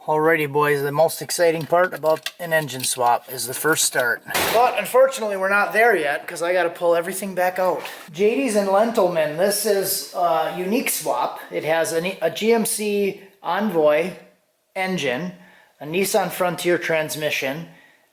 Alrighty boys, the most exciting part about an engine swap is the first start. But unfortunately we're not there yet because I got to pull everything back out. JD's and Lentilman, this is a unique swap. It has a GMC Envoy engine, a Nissan Frontier transmission,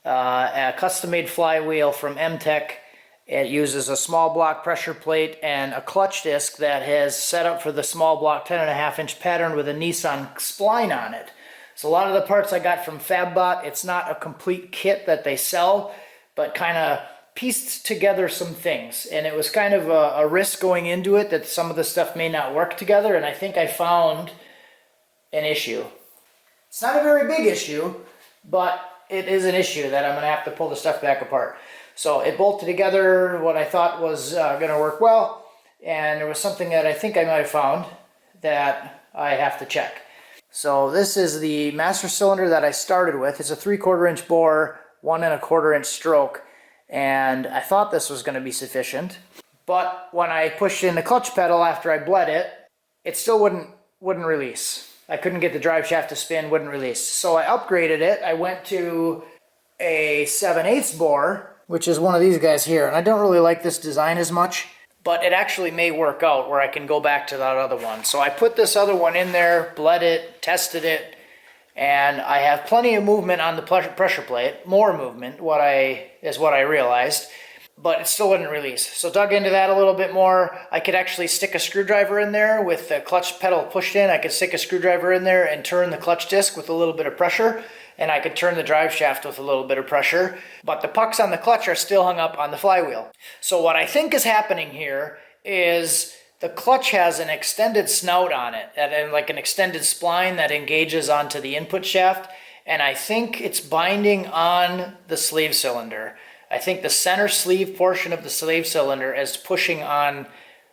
a custom-made flywheel from M-Tech. It uses a small block pressure plate and a clutch disc that has set up for the small block 10.5-inch pattern with a Nissan spline on it. So a lot of the parts I got from FabBot. It's not a complete kit that they sell, but kind of pieced together some things. And it was kind of a risk going into it that some of the stuff may not work together, and I think I found an issue. It's not a very big issue, but it is an issue that I'm going to have to pull the stuff back apart. So it bolted together what I thought was going to work well, and there was something that I think I might have found that I have to check. So this is the master cylinder that I started with. It's a 3/4 inch bore, 1 1/4 inch stroke, and I thought this was going to be sufficient. But when I pushed in the clutch pedal after I bled it, it still wouldn't release. I couldn't get the drive shaft to spin, wouldn't release. So I upgraded it. I went to a 7/8 bore, which is one of these guys here, and I don't really like this design as much, but it actually may work out where I can go back to that other one. So I put this other one in there, bled it, tested it, and I have plenty of movement on the pressure plate, more movement, is what I realized, but it still wouldn't release. So dug into that a little bit more. I could actually stick a screwdriver in there with the clutch pedal pushed in. I could stick a screwdriver in there and turn the clutch disc with a little bit of pressure, and I could turn the drive shaft with a little bit of pressure, but the pucks on the clutch are still hung up on the flywheel. So what I think is happening here is the clutch has an extended snout on it, and like an extended spline that engages onto the input shaft, and I think it's binding on the sleeve cylinder. I think the center sleeve portion of the sleeve cylinder is pushing on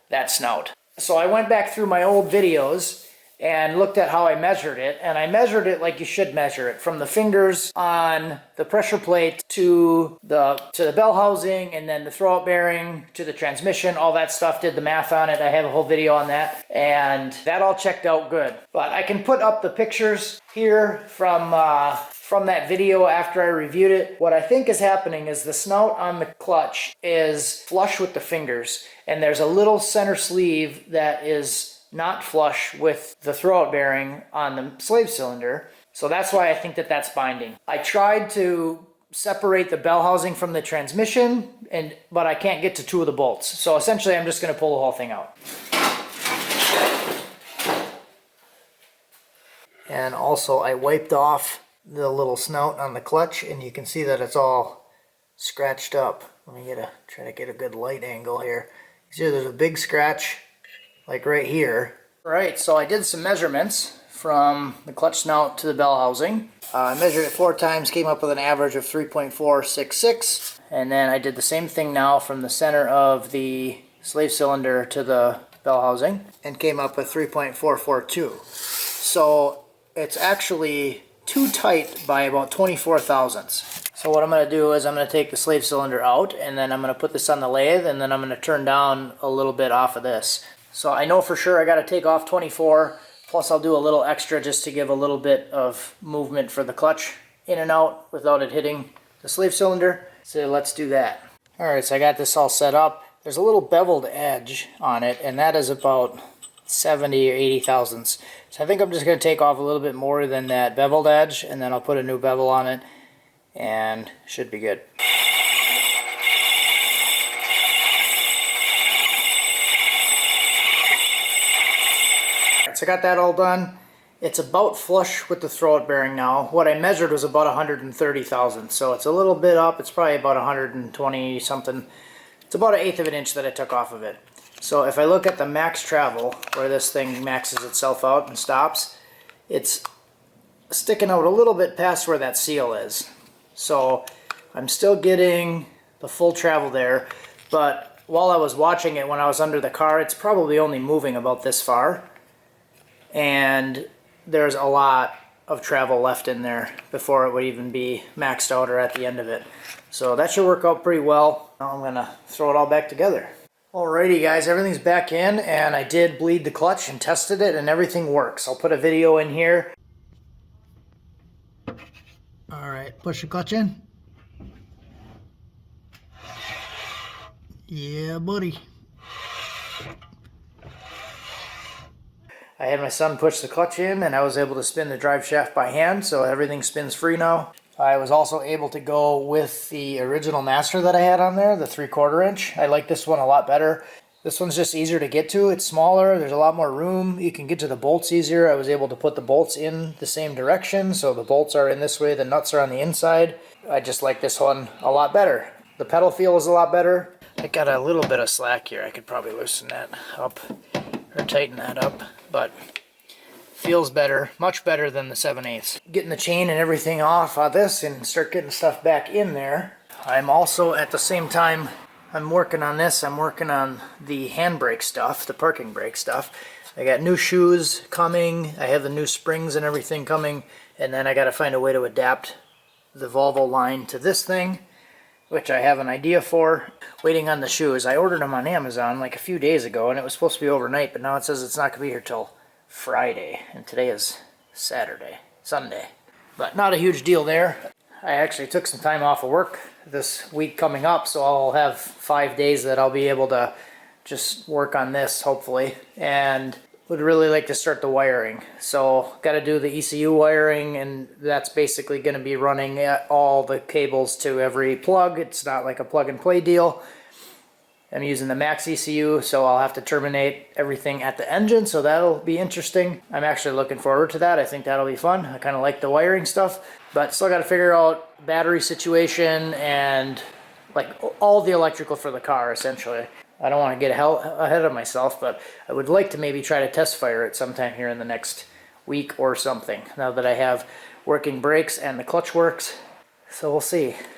that snout. So I went back through my old videos and looked at how I measured it, and I measured it like you should measure it, from the fingers on the pressure plate to the bell housing, and then the throwout bearing to the transmission, all that stuff, did the math on it. I have a whole video on that, and that all checked out good. But I can put up the pictures here from that video after I reviewed it. What I think is happening is the snout on the clutch is flush with the fingers, and there's a little center sleeve that is not flush with the throwout bearing on the slave cylinder. So that's why I think that that's binding. I tried to separate the bell housing from the transmission, but I can't get to 2 of the bolts. So essentially I'm just going to pull the whole thing out. And also I wiped off the little snout on the clutch, and you can see that it's all scratched up. Let me try to get a good light angle here. See, there's a big scratch like right here. Right, so I did some measurements from the clutch snout to the bell housing. I measured it 4 times, came up with an average of 3.466, and then I did the same thing now from the center of the slave cylinder to the bell housing, and came up with 3.442. So it's actually too tight by about 24 thousandths. So what I'm going to do is I'm going to take the slave cylinder out, and then I'm going to put this on the lathe, and then I'm going to turn down a little bit off of this. So I know for sure I got to take off 24, plus I'll do a little extra just to give a little bit of movement for the clutch in and out without it hitting the sleeve cylinder. So let's do that. Alright, so I got this all set up. There's a little beveled edge on it, and that is about 70 or 80 thousandths. So I think I'm just going to take off a little bit more than that beveled edge, and then I'll put a new bevel on it, and should be good. So I got that all done. It's about flush with the throwout bearing now. What I measured was about 130 thousandths, so it's a little bit up. It's probably about 120 something. It's about 1/8 of an inch that I took off of it. So if I look at the max travel, where this thing maxes itself out and stops, it's sticking out a little bit past where that seal is. So I'm still getting the full travel there, but while I was watching it when I was under the car, it's probably only moving about this far. And there's a lot of travel left in there before it would even be maxed out or at the end of it. So that should work out pretty well. Now I'm going to throw it all back together. Alrighty guys, everything's back in, and I did bleed the clutch and tested it, and everything works. I'll put a video in here. All right, push the clutch in. Yeah, buddy. I had my son push the clutch in and I was able to spin the drive shaft by hand, so everything spins free now. I was also able to go with the original master that I had on there, the 3/4 inch. I like this one a lot better. This one's just easier to get to. It's smaller, there's a lot more room. You can get to the bolts easier. I was able to put the bolts in the same direction, so the bolts are in this way, the nuts are on the inside. I just like this one a lot better. The pedal feel is a lot better. I got a little bit of slack here. I could probably loosen that up or tighten that up, but feels better, much better than the 7/8. Getting the chain and everything off of this and start getting stuff back in there. I'm also at the same time I'm working on this. I'm working on the handbrake stuff, the parking brake stuff. I got new shoes coming. I have the new springs and everything coming, and then I got to find a way to adapt the Volvo line to this thing, which I have an idea for. Waiting on the shoes. I ordered them on Amazon like a few days ago, and it was supposed to be overnight, but now it says it's not going to be here till Friday, and today is Sunday. But not a huge deal there. I actually took some time off of work this week coming up, so I'll have 5 days that I'll be able to just work on this, hopefully, and would really like to start the wiring. So got to do the ECU wiring, and that's basically going to be running all the cables to every plug. It's not like a plug and play deal. I'm using the max ECU, so I'll have to terminate everything at the engine, so that'll be interesting. I'm actually looking forward to that. I think that'll be fun. I kind of like the wiring stuff, but still got to figure out battery situation and like all the electrical for the car, essentially. I don't want to get ahead of myself, but I would like to maybe try to test fire it sometime here in the next week or something, now that I have working brakes and the clutch works. So we'll see.